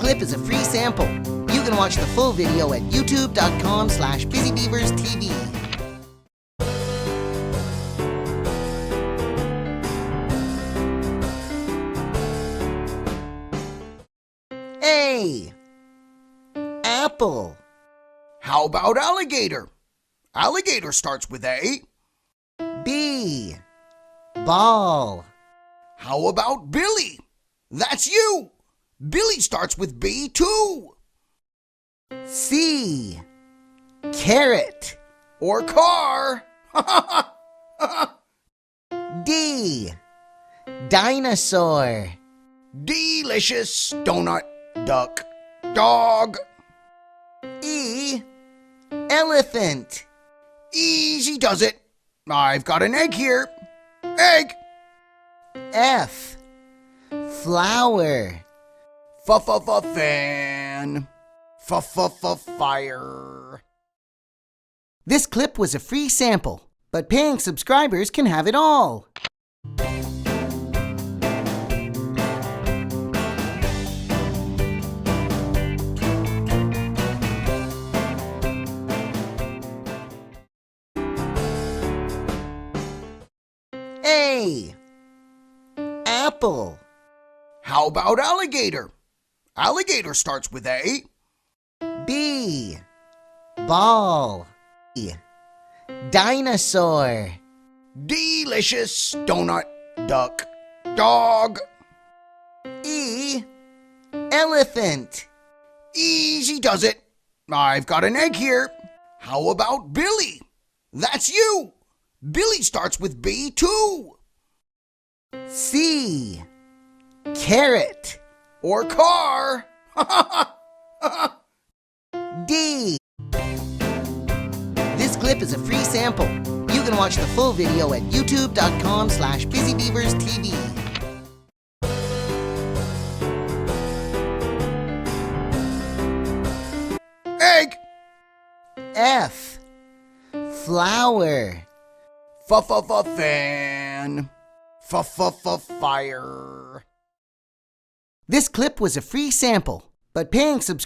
clip is a free sample. You can watch the full video at youtube.com/busybeaverstv. A. Apple. How about alligator? Alligator starts with A. B. Ball. How about Billy? That's you. Billy starts with B too. C. Carrot. Or car. D. Dinosaur. Delicious donut, duck, dog. E. Elephant. Easy does it. I've got an egg here. Egg. F. Flower. Fan. Fire. This clip was a free sample, but paying subscribers can have it all. A. Apple. How about alligator? Alligator starts with A. B. Ball. E. Dinosaur. Delicious donut, duck, dog. E. Elephant. Easy does it. I've got an egg here. How about Billy? That's you. Billy starts with B too. C. Carrot. Or car. D. This clip is a free sample. You can watch the full video at youtube.com/busybeaverstv. Egg. F. Flower. Fan. Fire. This clip was a free sample, but paying subscribers